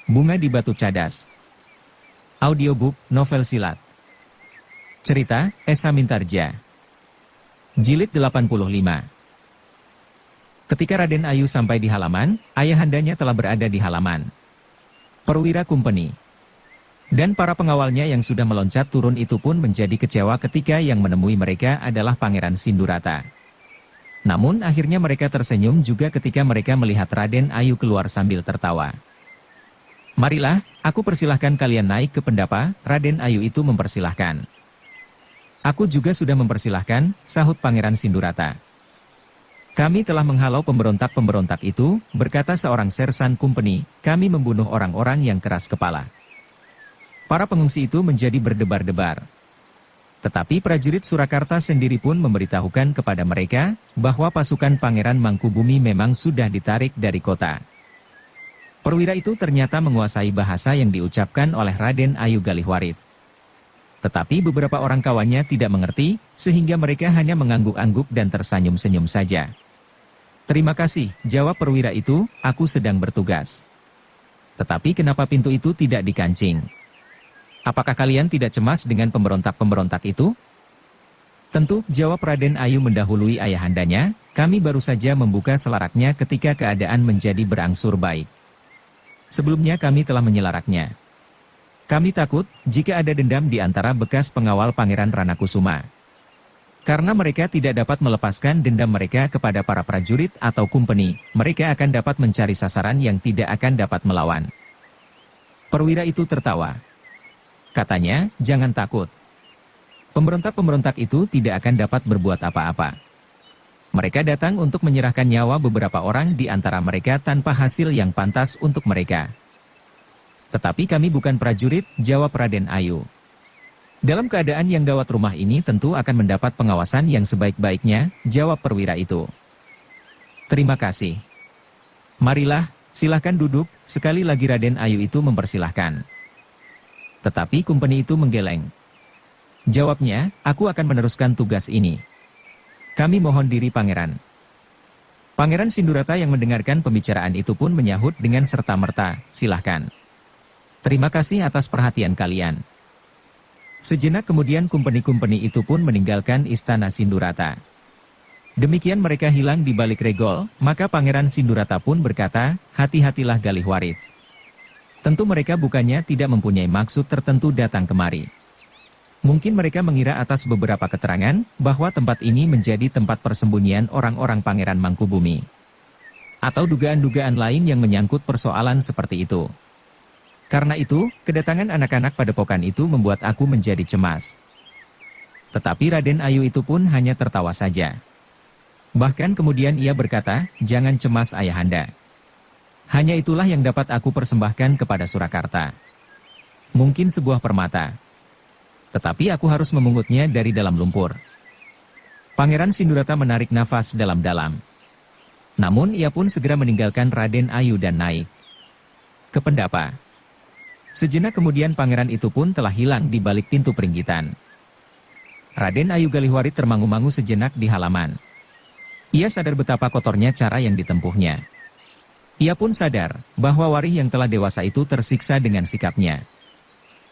Bunga di Batu Cadas. Audiobook, novel silat. Cerita, Esa Mintarja. Jilid 85. Ketika Raden Ayu sampai di halaman, ayahandanya telah berada di halaman. Perwira Kumpeni dan para pengawalnya yang sudah meloncat turun itu pun menjadi kecewa ketika yang menemui mereka adalah Pangeran Sindurata. Namun akhirnya mereka tersenyum juga ketika mereka melihat Raden Ayu keluar sambil tertawa. "Marilah, aku persilahkan kalian naik ke pendapa." Raden Ayu itu mempersilahkan. "Aku juga sudah mempersilahkan," sahut Pangeran Sindurata. "Kami telah menghalau pemberontak-pemberontak itu," berkata seorang sersan Kumpeni, "kami membunuh orang-orang yang keras kepala." Para pengungsi itu menjadi berdebar-debar. Tetapi prajurit Surakarta sendiri pun memberitahukan kepada mereka bahwa pasukan Pangeran Mangkubumi memang sudah ditarik dari kota. Perwira itu ternyata menguasai bahasa yang diucapkan oleh Raden Ayu Galihwarit. Tetapi beberapa orang kawannya tidak mengerti, sehingga mereka hanya mengangguk-angguk dan tersenyum-senyum saja. "Terima kasih," jawab perwira itu, "aku sedang bertugas." "Tetapi kenapa pintu itu tidak dikancing? Apakah kalian tidak cemas dengan pemberontak-pemberontak itu?" "Tentu," jawab Raden Ayu mendahului ayahandanya, "kami baru saja membuka selaraknya ketika keadaan menjadi berangsur baik. Sebelumnya kami telah menyelaraknya. Kami takut jika ada dendam di antara bekas pengawal Pangeran Ranakusuma. Karena mereka tidak dapat melepaskan dendam mereka kepada para prajurit atau kumpeni, mereka akan dapat mencari sasaran yang tidak akan dapat melawan." Perwira itu tertawa. Katanya, "Jangan takut. Pemberontak-pemberontak itu tidak akan dapat berbuat apa-apa. Mereka datang untuk menyerahkan nyawa beberapa orang di antara mereka tanpa hasil yang pantas untuk mereka." "Tetapi kami bukan prajurit," jawab Raden Ayu. "Dalam keadaan yang gawat rumah ini tentu akan mendapat pengawasan yang sebaik-baiknya," jawab perwira itu. "Terima kasih. Marilah, silahkan duduk." Sekali lagi Raden Ayu itu mempersilahkan. Tetapi kumpeni itu menggeleng. Jawabnya, "Aku akan meneruskan tugas ini. Kami mohon diri Pangeran." Pangeran Sindurata yang mendengarkan pembicaraan itu pun menyahut dengan serta-merta, "Silahkan. Terima kasih atas perhatian kalian." Sejenak kemudian kumpeni-kumpeni itu pun meninggalkan istana Sindurata. Demikian mereka hilang di balik regol, maka Pangeran Sindurata pun berkata, "Hati-hatilah Galihwarit. Tentu mereka bukannya tidak mempunyai maksud tertentu datang kemari. Mungkin mereka mengira atas beberapa keterangan, bahwa tempat ini menjadi tempat persembunyian orang-orang Pangeran Mangkubumi. Atau dugaan-dugaan lain yang menyangkut persoalan seperti itu. Karena itu, kedatangan anak-anak padepokan itu membuat aku menjadi cemas." Tetapi Raden Ayu itu pun hanya tertawa saja. Bahkan kemudian ia berkata, "Jangan cemas ayahanda. Hanya itulah yang dapat aku persembahkan kepada Surakarta. Mungkin sebuah permata. Tetapi aku harus memungutnya dari dalam lumpur." Pangeran Sindurata menarik nafas dalam-dalam. Namun ia pun segera meninggalkan Raden Ayu dan naik ke pendapa. Sejenak kemudian pangeran itu pun telah hilang di balik pintu peringgitan. Raden Ayu Galihwarit termangu-mangu sejenak di halaman. Ia sadar betapa kotornya cara yang ditempuhnya. Ia pun sadar bahwa Warih yang telah dewasa itu tersiksa dengan sikapnya.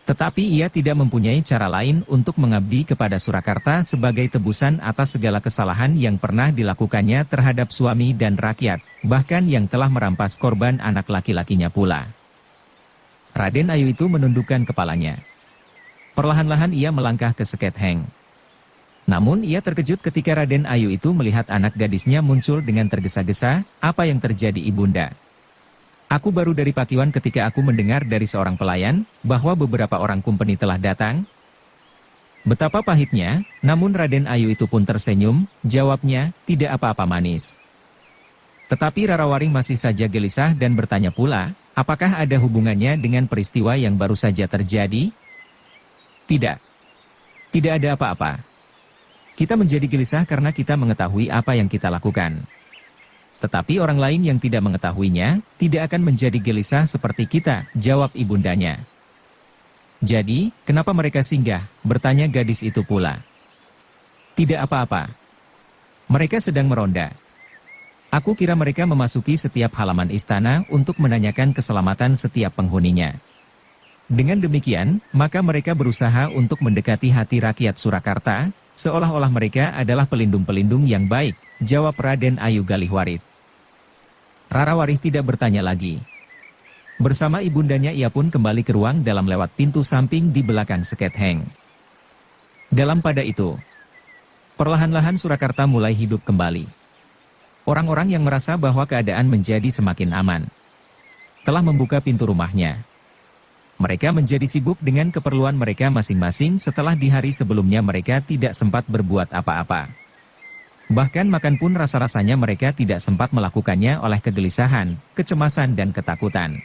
Tetapi ia tidak mempunyai cara lain untuk mengabdi kepada Surakarta sebagai tebusan atas segala kesalahan yang pernah dilakukannya terhadap suami dan rakyat, bahkan yang telah merampas korban anak laki-lakinya pula. Raden Ayu itu menundukkan kepalanya. Perlahan-lahan ia melangkah ke Seketheng. Namun ia terkejut ketika Raden Ayu itu melihat anak gadisnya muncul dengan tergesa-gesa. "Apa yang terjadi ibunda?" "Aku baru dari Pakiwan ketika aku mendengar dari seorang pelayan, bahwa beberapa orang kumpeni telah datang." Betapa pahitnya, namun Raden Ayu itu pun tersenyum, jawabnya, "Tidak apa-apa manis." Tetapi Rarawaring masih saja gelisah dan bertanya pula, "Apakah ada hubungannya dengan peristiwa yang baru saja terjadi?" "Tidak. Tidak ada apa-apa. Kita menjadi gelisah karena kita mengetahui apa yang kita lakukan. Tetapi orang lain yang tidak mengetahuinya, tidak akan menjadi gelisah seperti kita," jawab ibundanya. "Jadi, kenapa mereka singgah?" bertanya gadis itu pula. "Tidak apa-apa. Mereka sedang meronda." Aku kira mereka memasuki setiap halaman istana untuk menanyakan keselamatan setiap penghuninya. Dengan demikian, maka mereka berusaha untuk mendekati hati rakyat Surakarta, seolah-olah mereka adalah pelindung-pelindung yang baik, jawab Raden Ayu Galihwarit. Rarawarih tidak bertanya lagi. Bersama ibundanya ia pun kembali ke ruang dalam lewat pintu samping di belakang Seketheng. Dalam pada itu, perlahan-lahan Surakarta mulai hidup kembali. Orang-orang yang merasa bahwa keadaan menjadi semakin aman telah membuka pintu rumahnya. Mereka menjadi sibuk dengan keperluan mereka masing-masing setelah di hari sebelumnya mereka tidak sempat berbuat apa-apa. Bahkan makan pun rasa-rasanya mereka tidak sempat melakukannya oleh kegelisahan, kecemasan dan ketakutan.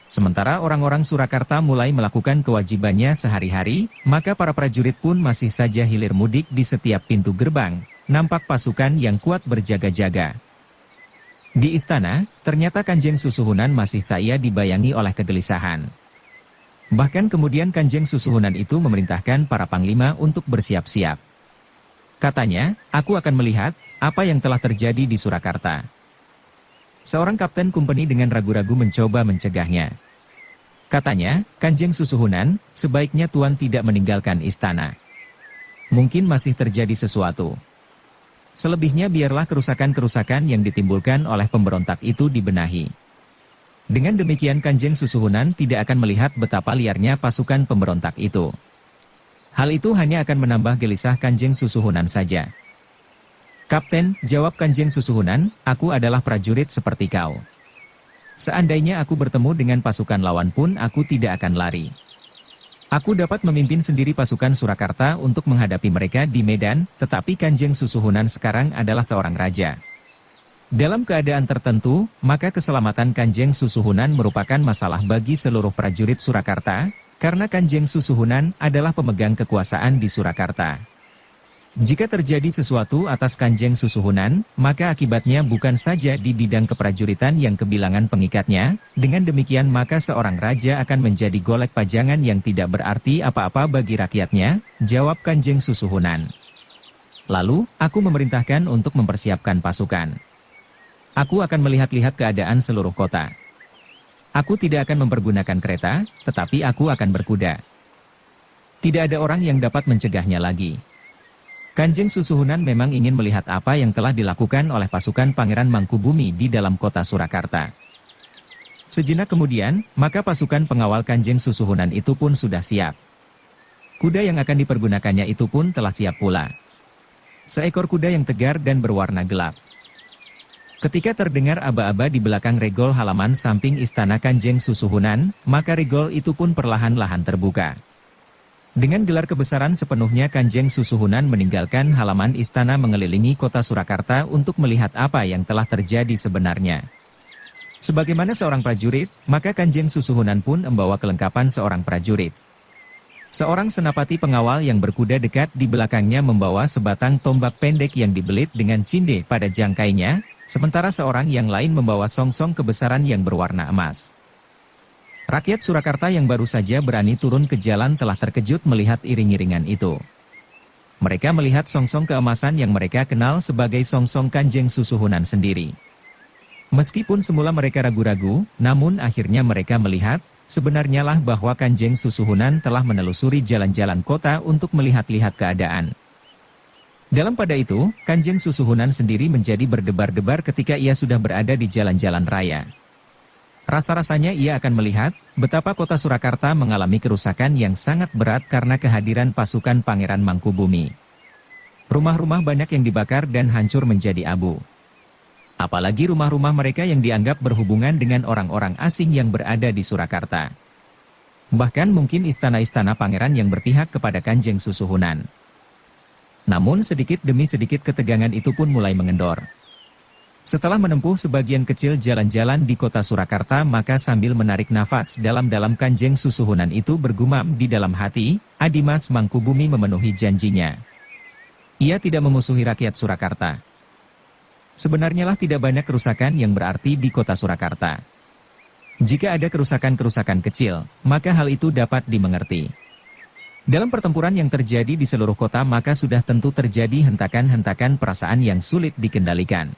Sementara orang-orang Surakarta mulai melakukan kewajibannya sehari-hari, maka para prajurit pun masih saja hilir mudik di setiap pintu gerbang, nampak pasukan yang kuat berjaga-jaga. Di istana, ternyata Kanjeng Susuhunan masih saja dibayangi oleh kegelisahan. Bahkan kemudian Kanjeng Susuhunan itu memerintahkan para panglima untuk bersiap-siap. Katanya, aku akan melihat apa yang telah terjadi di Surakarta. Seorang kapten kumpeni dengan ragu-ragu mencoba mencegahnya. Katanya, Kanjeng Susuhunan, sebaiknya Tuan tidak meninggalkan istana. Mungkin masih terjadi sesuatu. Selebihnya biarlah kerusakan-kerusakan yang ditimbulkan oleh pemberontak itu dibenahi. Dengan demikian Kanjeng Susuhunan tidak akan melihat betapa liarnya pasukan pemberontak itu. Hal itu hanya akan menambah gelisah Kanjeng Susuhunan saja. Kapten, jawab Kanjeng Susuhunan, aku adalah prajurit seperti kau. Seandainya aku bertemu dengan pasukan lawan pun aku tidak akan lari. Aku dapat memimpin sendiri pasukan Surakarta untuk menghadapi mereka di medan, tetapi Kanjeng Susuhunan sekarang adalah seorang raja. Dalam keadaan tertentu, maka keselamatan Kanjeng Susuhunan merupakan masalah bagi seluruh prajurit Surakarta, karena Kanjeng Susuhunan adalah pemegang kekuasaan di Surakarta. Jika terjadi sesuatu atas Kanjeng Susuhunan, maka akibatnya bukan saja di bidang keprajuritan yang kebilangan pengikatnya, dengan demikian maka seorang raja akan menjadi golek pajangan yang tidak berarti apa-apa bagi rakyatnya, jawab Kanjeng Susuhunan. Lalu, aku memerintahkan untuk mempersiapkan pasukan. Aku akan melihat-lihat keadaan seluruh kota. Aku tidak akan mempergunakan kereta, tetapi aku akan berkuda. Tidak ada orang yang dapat mencegahnya lagi. Kanjeng Susuhunan memang ingin melihat apa yang telah dilakukan oleh pasukan Pangeran Mangkubumi di dalam kota Surakarta. Sejenak kemudian, maka pasukan pengawal Kanjeng Susuhunan itu pun sudah siap. Kuda yang akan dipergunakannya itu pun telah siap pula. Seekor kuda yang tegar dan berwarna gelap. Ketika terdengar aba-aba di belakang regol halaman samping istana Kanjeng Susuhunan, maka regol itu pun perlahan-lahan terbuka. Dengan gelar kebesaran sepenuhnya Kanjeng Susuhunan meninggalkan halaman istana mengelilingi kota Surakarta untuk melihat apa yang telah terjadi sebenarnya. Sebagaimana seorang prajurit, maka Kanjeng Susuhunan pun membawa kelengkapan seorang prajurit. Seorang senapati pengawal yang berkuda dekat di belakangnya membawa sebatang tombak pendek yang dibelit dengan cinde pada jangkainya, sementara seorang yang lain membawa songsong kebesaran yang berwarna emas. Rakyat Surakarta yang baru saja berani turun ke jalan telah terkejut melihat iring-iringan itu. Mereka melihat songsong keemasan yang mereka kenal sebagai songsong Kanjeng Susuhunan sendiri. Meskipun semula mereka ragu-ragu, namun akhirnya mereka melihat, sebenarnya lah bahwa Kanjeng Susuhunan telah menelusuri jalan-jalan kota untuk melihat-lihat keadaan. Dalam pada itu, Kanjeng Susuhunan sendiri menjadi berdebar-debar ketika ia sudah berada di jalan-jalan raya. Rasa-rasanya ia akan melihat betapa kota Surakarta mengalami kerusakan yang sangat berat karena kehadiran pasukan Pangeran Mangkubumi. Rumah-rumah banyak yang dibakar dan hancur menjadi abu. Apalagi rumah-rumah mereka yang dianggap berhubungan dengan orang-orang asing yang berada di Surakarta. Bahkan mungkin istana-istana pangeran yang berpihak kepada Kanjeng Susuhunan. Namun sedikit demi sedikit ketegangan itu pun mulai mengendor. Setelah menempuh sebagian kecil jalan-jalan di kota Surakarta maka sambil menarik nafas dalam-dalam Kanjeng Susuhunan itu bergumam di dalam hati, Adimas Mangkubumi memenuhi janjinya. Ia tidak memusuhi rakyat Surakarta. Sebenarnya lah tidak banyak kerusakan yang berarti di kota Surakarta. Jika ada kerusakan-kerusakan kecil, maka hal itu dapat dimengerti. Dalam pertempuran yang terjadi di seluruh kota maka sudah tentu terjadi hentakan-hentakan perasaan yang sulit dikendalikan.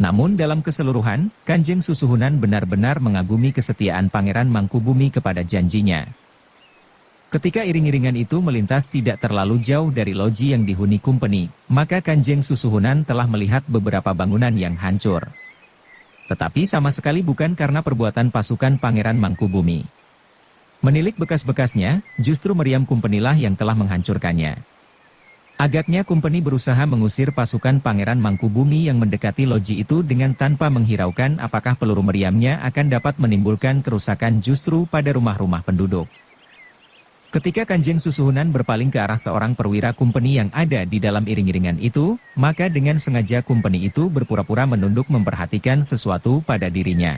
Namun dalam keseluruhan, Kanjeng Susuhunan benar-benar mengagumi kesetiaan Pangeran Mangkubumi kepada janjinya. Ketika iring-iringan itu melintas tidak terlalu jauh dari loji yang dihuni Kumpeni, maka Kanjeng Susuhunan telah melihat beberapa bangunan yang hancur. Tetapi sama sekali bukan karena perbuatan pasukan Pangeran Mangkubumi. Menilik bekas-bekasnya, justru meriam Kumpenilah yang telah menghancurkannya. Agaknya Kumpeni berusaha mengusir pasukan Pangeran Mangkubumi yang mendekati loji itu dengan tanpa menghiraukan apakah peluru meriamnya akan dapat menimbulkan kerusakan justru pada rumah-rumah penduduk. Ketika Kanjeng Susuhunan berpaling ke arah seorang perwira Kumpeni yang ada di dalam iring-iringan itu, maka dengan sengaja Kumpeni itu berpura-pura menunduk memperhatikan sesuatu pada dirinya.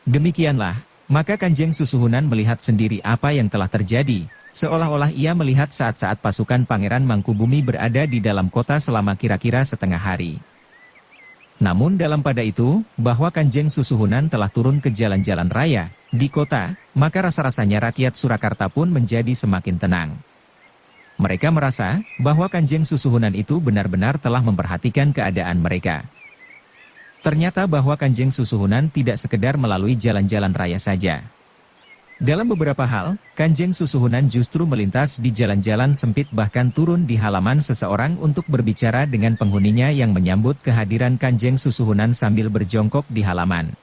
Demikianlah, maka Kanjeng Susuhunan melihat sendiri apa yang telah terjadi. Seolah-olah ia melihat saat-saat pasukan Pangeran Mangkubumi berada di dalam kota selama kira-kira setengah hari. Namun dalam pada itu, bahwa Kanjeng Susuhunan telah turun ke jalan-jalan raya, di kota, maka rasa-rasanya rakyat Surakarta pun menjadi semakin tenang. Mereka merasa, bahwa Kanjeng Susuhunan itu benar-benar telah memperhatikan keadaan mereka. Ternyata bahwa Kanjeng Susuhunan tidak sekedar melalui jalan-jalan raya saja. Dalam beberapa hal, Kanjeng Susuhunan justru melintas di jalan-jalan sempit bahkan turun di halaman seseorang untuk berbicara dengan penghuninya yang menyambut kehadiran Kanjeng Susuhunan sambil berjongkok di halaman.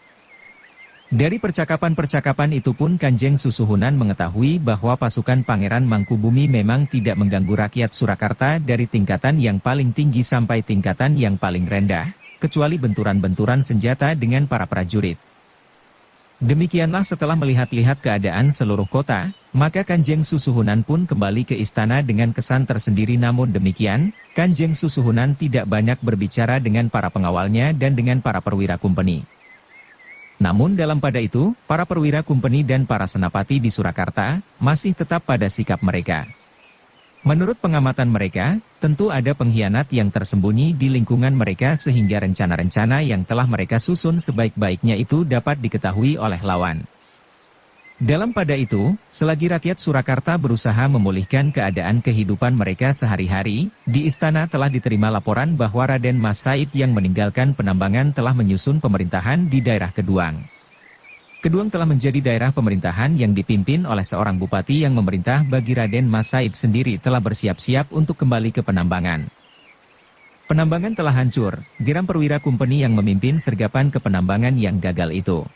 Dari percakapan-percakapan itu pun Kanjeng Susuhunan mengetahui bahwa pasukan Pangeran Mangkubumi memang tidak mengganggu rakyat Surakarta dari tingkatan yang paling tinggi sampai tingkatan yang paling rendah, kecuali benturan-benturan senjata dengan para prajurit. Demikianlah setelah melihat-lihat keadaan seluruh kota, maka Kanjeng Susuhunan pun kembali ke istana dengan kesan tersendiri. Namun demikian, Kanjeng Susuhunan tidak banyak berbicara dengan para pengawalnya dan dengan para perwira Kumpeni. Namun dalam pada itu, para perwira Kumpeni dan para senapati di Surakarta masih tetap pada sikap mereka. Menurut pengamatan mereka, tentu ada pengkhianat yang tersembunyi di lingkungan mereka sehingga rencana-rencana yang telah mereka susun sebaik-baiknya itu dapat diketahui oleh lawan. Dalam pada itu, selagi rakyat Surakarta berusaha memulihkan keadaan kehidupan mereka sehari-hari, di istana telah diterima laporan bahwa Raden Mas Said yang meninggalkan penambangan telah menyusun pemerintahan di daerah Keduang. Keduang telah menjadi daerah pemerintahan yang dipimpin oleh seorang bupati yang memerintah bagi Raden Mas Said sendiri telah bersiap-siap untuk kembali ke penambangan. Penambangan telah hancur, geram perwira Kumpeni yang memimpin sergapan ke penambangan yang gagal itu.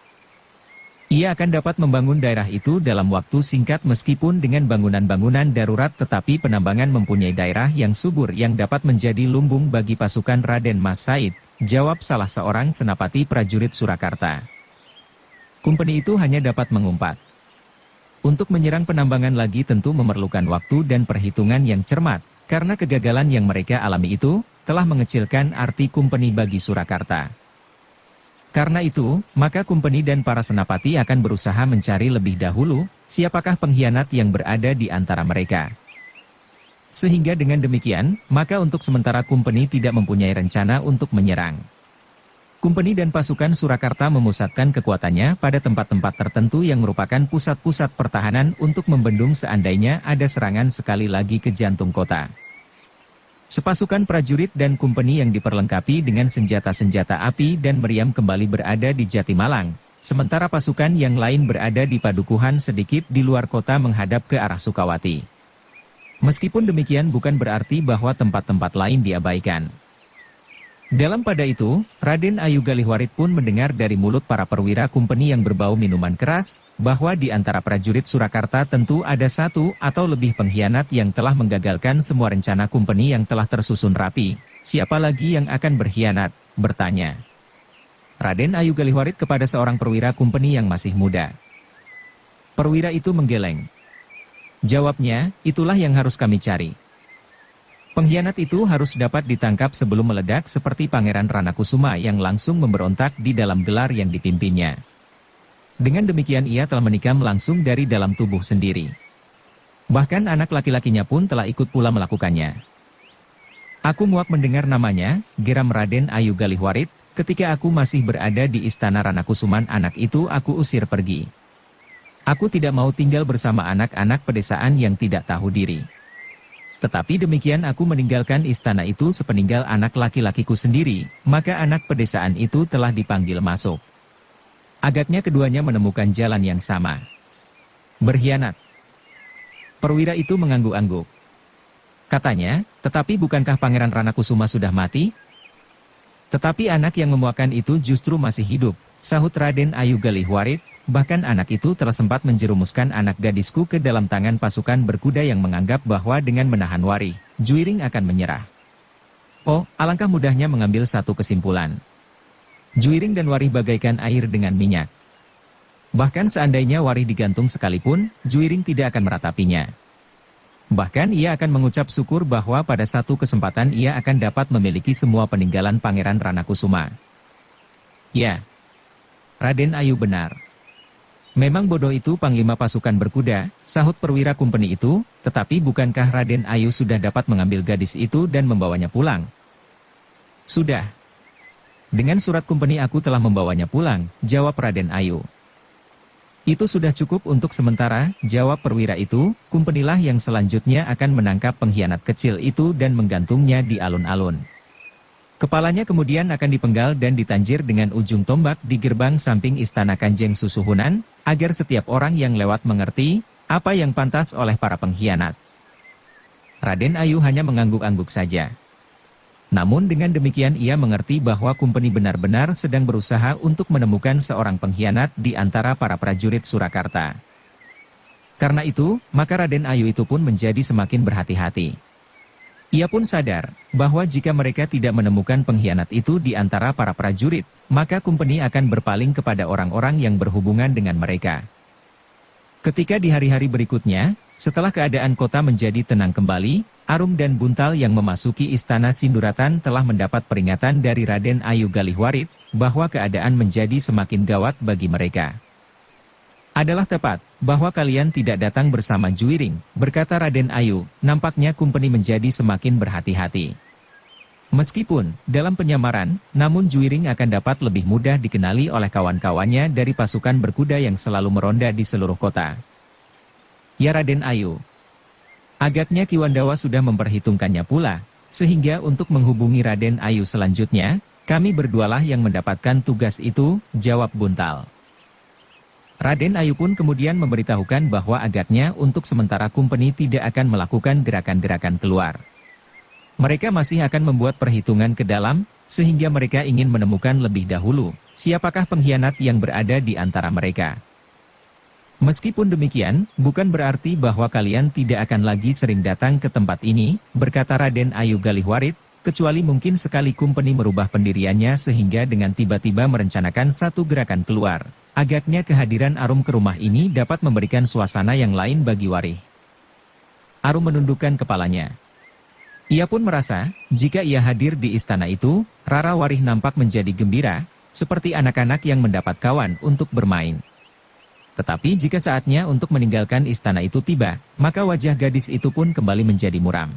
Ia akan dapat membangun daerah itu dalam waktu singkat meskipun dengan bangunan-bangunan darurat, tetapi penambangan mempunyai daerah yang subur yang dapat menjadi lumbung bagi pasukan Raden Mas Said, jawab salah seorang senapati prajurit Surakarta. Kumpeni itu hanya dapat mengumpat. Untuk menyerang penambangan lagi tentu memerlukan waktu dan perhitungan yang cermat, karena kegagalan yang mereka alami itu telah mengecilkan arti Kumpeni bagi Surakarta. Karena itu, maka Kumpeni dan para senapati akan berusaha mencari lebih dahulu siapakah pengkhianat yang berada di antara mereka. Sehingga dengan demikian, maka untuk sementara Kumpeni tidak mempunyai rencana untuk menyerang. Kumpeni dan pasukan Surakarta memusatkan kekuatannya pada tempat-tempat tertentu yang merupakan pusat-pusat pertahanan untuk membendung seandainya ada serangan sekali lagi ke jantung kota. Sepasukan prajurit dan Kumpeni yang diperlengkapi dengan senjata-senjata api dan meriam kembali berada di Jatimalang, sementara pasukan yang lain berada di padukuhan sedikit di luar kota menghadap ke arah Sukawati. Meskipun demikian bukan berarti bahwa tempat-tempat lain diabaikan. Dalam pada itu, Raden Ayu Galihwarit pun mendengar dari mulut para perwira Kumpeni yang berbau minuman keras, bahwa di antara prajurit Surakarta tentu ada satu atau lebih pengkhianat yang telah menggagalkan semua rencana Kumpeni yang telah tersusun rapi. Siapa lagi yang akan berkhianat? Bertanya Raden Ayu Galihwarit kepada seorang perwira Kumpeni yang masih muda. Perwira itu menggeleng. Jawabnya, itulah yang harus kami cari. Pengkhianat itu harus dapat ditangkap sebelum meledak seperti Pangeran Ranakusuma yang langsung memberontak di dalam gelar yang dipimpinnya. Dengan demikian ia telah menikam langsung dari dalam tubuh sendiri. Bahkan anak laki-lakinya pun telah ikut pula melakukannya. Aku muak mendengar namanya, geram Raden Ayu Galihwarit, ketika aku masih berada di istana Ranakusuman anak itu aku usir pergi. Aku tidak mau tinggal bersama anak-anak pedesaan yang tidak tahu diri. Tetapi demikian aku meninggalkan istana itu sepeninggal anak laki-lakiku sendiri, maka anak pedesaan itu telah dipanggil masuk. Agaknya keduanya menemukan jalan yang sama. Berkhianat. Perwira itu mengangguk-angguk. Katanya, tetapi bukankah Pangeran Ranakusuma sudah mati? Tetapi anak yang memuakan itu justru masih hidup, sahut Raden Ayu Galihwarit. Bahkan anak itu telah sempat menjerumuskan anak gadisku ke dalam tangan pasukan berkuda yang menganggap bahwa dengan menahan Wari, Juiring akan menyerah. Oh, alangkah mudahnya mengambil satu kesimpulan. Juiring dan Wari bagaikan air dengan minyak. Bahkan seandainya Wari digantung sekalipun, Juiring tidak akan meratapinya. Bahkan ia akan mengucap syukur bahwa pada satu kesempatan ia akan dapat memiliki semua peninggalan Pangeran Ranakusuma. Ya, Raden Ayu benar. Memang bodoh itu panglima pasukan berkuda, sahut perwira kumpeni itu, tetapi bukankah Raden Ayu sudah dapat mengambil gadis itu dan membawanya pulang? Sudah. Dengan surat kumpeni aku telah membawanya pulang, jawab Raden Ayu. Itu sudah cukup untuk sementara, jawab perwira itu, kumpenilah yang selanjutnya akan menangkap pengkhianat kecil itu dan menggantungnya di alun-alun. Kepalanya kemudian akan dipenggal dan ditanjir dengan ujung tombak di gerbang samping istana Kanjeng Susuhunan, agar setiap orang yang lewat mengerti apa yang pantas oleh para pengkhianat. Raden Ayu hanya mengangguk-angguk saja. Namun dengan demikian ia mengerti bahwa kumpeni benar-benar sedang berusaha untuk menemukan seorang pengkhianat di antara para prajurit Surakarta. Karena itu, maka Raden Ayu itu pun menjadi semakin berhati-hati. Ia pun sadar bahwa jika mereka tidak menemukan pengkhianat itu di antara para prajurit, maka kumpeni akan berpaling kepada orang-orang yang berhubungan dengan mereka. Ketika di hari-hari berikutnya, setelah keadaan kota menjadi tenang kembali, Arum dan Buntal yang memasuki istana Sinduratan telah mendapat peringatan dari Raden Ayu Galihwarit bahwa keadaan menjadi semakin gawat bagi mereka. Adalah tepat bahwa kalian tidak datang bersama Juiring, berkata Raden Ayu, nampaknya kumpeni menjadi semakin berhati-hati. Meskipun, dalam penyamaran, namun Juiring akan dapat lebih mudah dikenali oleh kawan-kawannya dari pasukan berkuda yang selalu meronda di seluruh kota. Ya Raden Ayu. Agaknya Ki Wandawa sudah memperhitungkannya pula, sehingga untuk menghubungi Raden Ayu selanjutnya, kami berdualah yang mendapatkan tugas itu, jawab Buntal. Raden Ayu pun kemudian memberitahukan bahwa agaknya untuk sementara kumpeni tidak akan melakukan gerakan-gerakan keluar. Mereka masih akan membuat perhitungan ke dalam, sehingga mereka ingin menemukan lebih dahulu, siapakah pengkhianat yang berada di antara mereka. Meskipun demikian, bukan berarti bahwa kalian tidak akan lagi sering datang ke tempat ini, berkata Raden Ayu Galihwarit, kecuali mungkin sekali kumpeni merubah pendiriannya sehingga dengan tiba-tiba merencanakan satu gerakan keluar. Agaknya kehadiran Arum ke rumah ini dapat memberikan suasana yang lain bagi Wari. Arum menundukkan kepalanya. Ia pun merasa, jika ia hadir di istana itu, Rara Warih nampak menjadi gembira, seperti anak-anak yang mendapat kawan untuk bermain. Tetapi jika saatnya untuk meninggalkan istana itu tiba, maka wajah gadis itu pun kembali menjadi muram.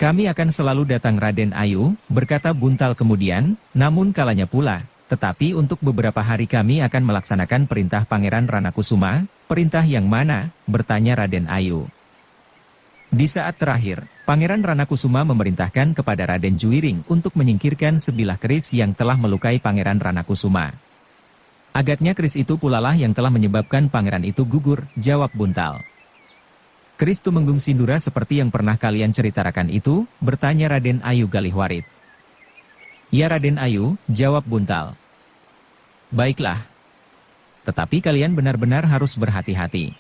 Kami akan selalu datang Raden Ayu, berkata Buntal kemudian, namun kalanya pula, tetapi untuk beberapa hari kami akan melaksanakan perintah Pangeran Ranakusuma. Perintah yang mana? Bertanya Raden Ayu. Di saat terakhir, Pangeran Ranakusuma memerintahkan kepada Raden Juiring untuk menyingkirkan sebilah keris yang telah melukai Pangeran Ranakusuma. Agaknya keris itu pulalah yang telah menyebabkan pangeran itu gugur, jawab Buntal. Keris Tumenggung Sindura seperti yang pernah kalian ceritakan itu? Bertanya Raden Ayu Galihwarit. Ya Raden Ayu, jawab Buntal. Baiklah. Tetapi kalian benar-benar harus berhati-hati.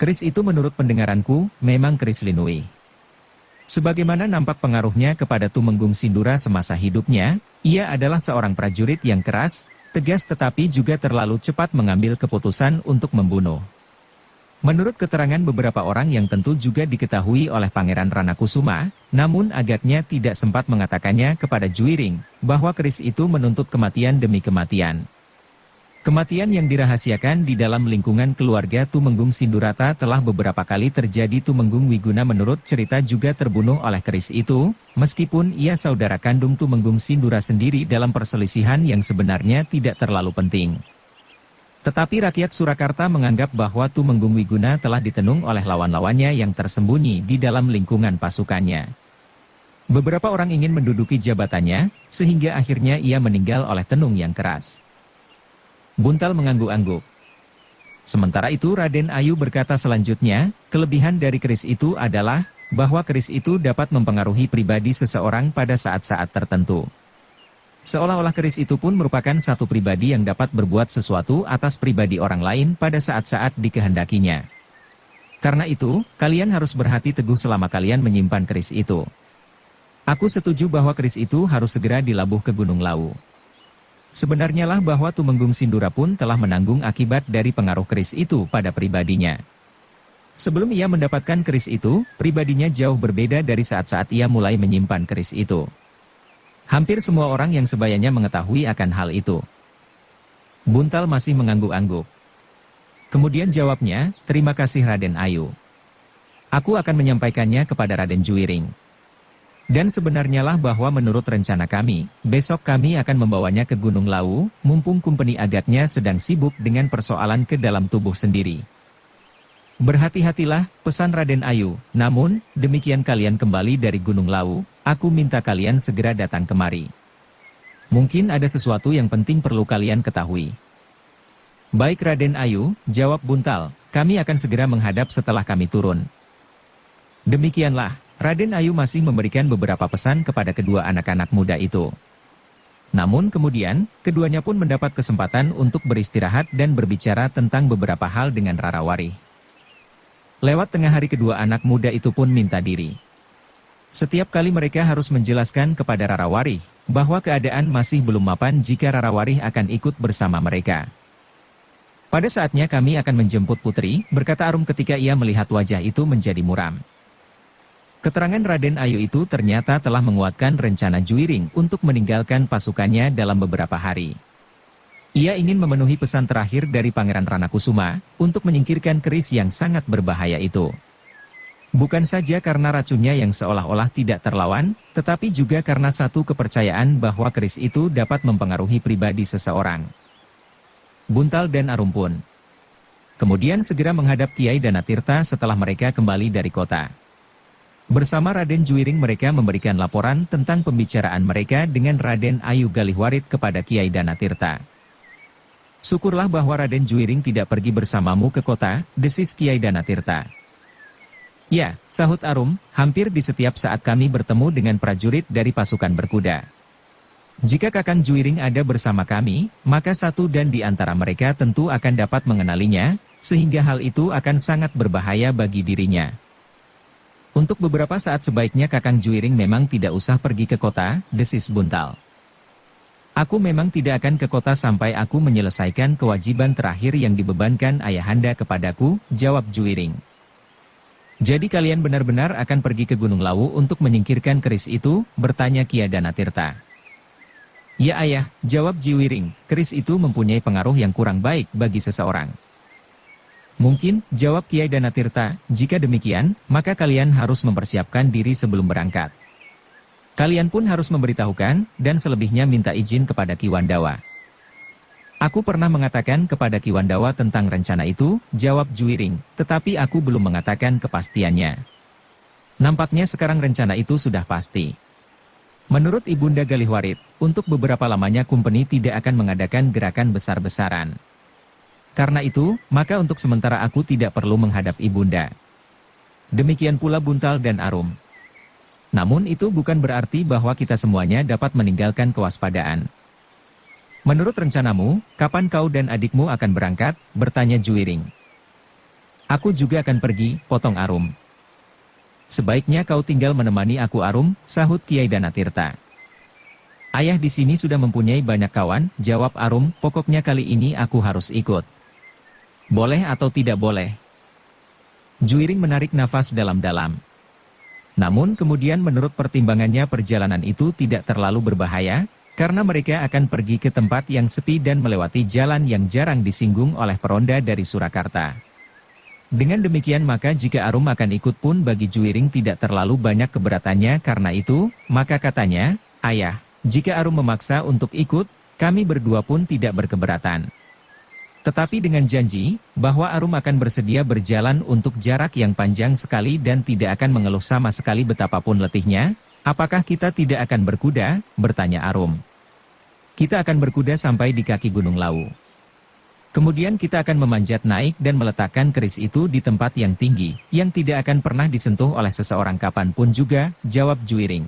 Keris itu menurut pendengaranku, memang keris Linui. Sebagaimana nampak pengaruhnya kepada Tumenggung Sindura semasa hidupnya, ia adalah seorang prajurit yang keras, tegas tetapi juga terlalu cepat mengambil keputusan untuk membunuh. Menurut keterangan beberapa orang yang tentu juga diketahui oleh Pangeran Ranakusuma, namun agaknya tidak sempat mengatakannya kepada Juiring, bahwa keris itu menuntut kematian demi kematian. Kematian yang dirahasiakan di dalam lingkungan keluarga Tumenggung Sindurata telah beberapa kali terjadi. Tumenggung Wiguna menurut cerita juga terbunuh oleh keris itu, meskipun ia saudara kandung Tumenggung Sindura sendiri dalam perselisihan yang sebenarnya tidak terlalu penting. Tetapi rakyat Surakarta menganggap bahwa Tumenggung Wiguna telah ditenung oleh lawan-lawannya yang tersembunyi di dalam lingkungan pasukannya. Beberapa orang ingin menduduki jabatannya, sehingga akhirnya ia meninggal oleh tenung yang keras. Buntal mengangguk-angguk. Sementara itu Raden Ayu berkata selanjutnya, kelebihan dari keris itu adalah, bahwa keris itu dapat mempengaruhi pribadi seseorang pada saat-saat tertentu. Seolah-olah keris itu pun merupakan satu pribadi yang dapat berbuat sesuatu atas pribadi orang lain pada saat-saat dikehendakinya. Karena itu, kalian harus berhati teguh selama kalian menyimpan keris itu. Aku setuju bahwa keris itu harus segera dilabuh ke Gunung Lawu. Sebenarnya lah bahwa Tumenggung Sindura pun telah menanggung akibat dari pengaruh keris itu pada pribadinya. Sebelum ia mendapatkan keris itu, pribadinya jauh berbeda dari saat-saat ia mulai menyimpan keris itu. Hampir semua orang yang sebayanya mengetahui akan hal itu. Buntal masih mengangguk-angguk. Kemudian jawabnya, terima kasih Raden Ayu. Aku akan menyampaikannya kepada Raden Juwiring. Dan sebenarnya lah bahwa menurut rencana kami, besok kami akan membawanya ke Gunung Lawu, mumpung kumpeni agatnya sedang sibuk dengan persoalan ke dalam tubuh sendiri. Berhati-hatilah, pesan Raden Ayu, namun, demikian kalian kembali dari Gunung Lawu, aku minta kalian segera datang kemari. Mungkin ada sesuatu yang penting perlu kalian ketahui. Baik Raden Ayu, jawab Buntal, kami akan segera menghadap setelah kami turun. Demikianlah, Raden Ayu masih memberikan beberapa pesan kepada kedua anak-anak muda itu. Namun kemudian, keduanya pun mendapat kesempatan untuk beristirahat dan berbicara tentang beberapa hal dengan Rarawari. Lewat tengah hari kedua anak muda itu pun minta diri. Setiap kali mereka harus menjelaskan kepada Rarawari, bahwa keadaan masih belum mapan jika Rarawari akan ikut bersama mereka. Pada saatnya kami akan menjemput Putri, berkata Arum ketika ia melihat wajah itu menjadi muram. Keterangan Raden Ayu itu ternyata telah menguatkan rencana Juwiring untuk meninggalkan pasukannya dalam beberapa hari. Ia ingin memenuhi pesan terakhir dari Pangeran Ranakusuma, untuk menyingkirkan keris yang sangat berbahaya itu. Bukan saja karena racunnya yang seolah-olah tidak terlawan, tetapi juga karena satu kepercayaan bahwa keris itu dapat mempengaruhi pribadi seseorang. Buntal dan Arum pun kemudian segera menghadap Kiai Danatirta setelah mereka kembali dari kota. Bersama Raden Juwiring mereka memberikan laporan tentang pembicaraan mereka dengan Raden Ayu Galihwarit kepada Kiai Danatirta. Syukurlah bahwa Raden Juwiring tidak pergi bersamamu ke kota, desis Kiai Danatirta. Ya, sahut Arum, hampir di setiap saat kami bertemu dengan prajurit dari pasukan berkuda. Jika Kakang Juwiring ada bersama kami, maka satu dan di antara mereka tentu akan dapat mengenalinya, sehingga hal itu akan sangat berbahaya bagi dirinya. Untuk beberapa saat sebaiknya Kakang Juwiring memang tidak usah pergi ke kota, desis Buntal. Aku memang tidak akan ke kota sampai aku menyelesaikan kewajiban terakhir yang dibebankan ayahanda kepadaku, jawab Juwiring. Jadi kalian benar-benar akan pergi ke Gunung Lawu untuk menyingkirkan keris itu, bertanya Kiai Danatirta. Ya ayah, jawab Juwiring, keris itu mempunyai pengaruh yang kurang baik bagi seseorang. Mungkin, jawab Kiai Danatirta, jika demikian, maka kalian harus mempersiapkan diri sebelum berangkat. Kalian pun harus memberitahukan, dan selebihnya minta izin kepada Ki Wandawa. Aku pernah mengatakan kepada Ki Wandawa tentang rencana itu, jawab Juwiring, tetapi aku belum mengatakan kepastiannya. Nampaknya sekarang rencana itu sudah pasti. Menurut Ibunda Galihwarit, untuk beberapa lamanya kumpeni tidak akan mengadakan gerakan besar-besaran. Karena itu, maka untuk sementara aku tidak perlu menghadap Ibunda. Demikian pula Buntal dan Arum. Namun itu bukan berarti bahwa kita semuanya dapat meninggalkan kewaspadaan. Menurut rencanamu, kapan kau dan adikmu akan berangkat? Bertanya Juwiring. Aku juga akan pergi, potong Arum. Sebaiknya kau tinggal menemani aku Arum, sahut Kiai Danatirta. Ayah di sini sudah mempunyai banyak kawan, jawab Arum, pokoknya kali ini aku harus ikut. Boleh atau tidak boleh? Juwiring menarik nafas dalam-dalam. Namun kemudian menurut pertimbangannya perjalanan itu tidak terlalu berbahaya, karena mereka akan pergi ke tempat yang sepi dan melewati jalan yang jarang disinggung oleh peronda dari Surakarta. Dengan demikian maka jika Arum akan ikut pun bagi Juwiring tidak terlalu banyak keberatannya karena itu, maka katanya, ayah, jika Arum memaksa untuk ikut, kami berdua pun tidak berkeberatan. Tetapi dengan janji, bahwa Arum akan bersedia berjalan untuk jarak yang panjang sekali dan tidak akan mengeluh sama sekali betapapun letihnya. Apakah kita tidak akan berkuda? Bertanya Arum. Kita akan berkuda sampai di kaki Gunung Lawu. Kemudian kita akan memanjat naik dan meletakkan keris itu di tempat yang tinggi, yang tidak akan pernah disentuh oleh seseorang kapanpun juga, jawab Juiring.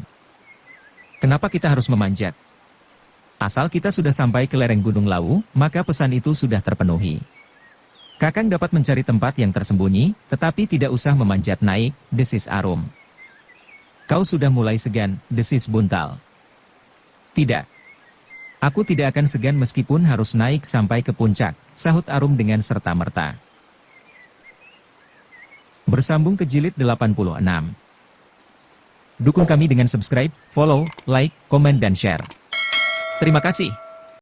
Kenapa kita harus memanjat? Asal kita sudah sampai ke lereng Gunung Lawu, maka pesan itu sudah terpenuhi. Kakang dapat mencari tempat yang tersembunyi, tetapi tidak usah memanjat naik, desis Arum. Kau sudah mulai segan, desis Buntal. Tidak. Aku tidak akan segan meskipun harus naik sampai ke puncak, sahut Arum dengan serta-merta. Bersambung ke jilid 86. Dukung kami dengan subscribe, follow, like, komen dan share. Terima kasih.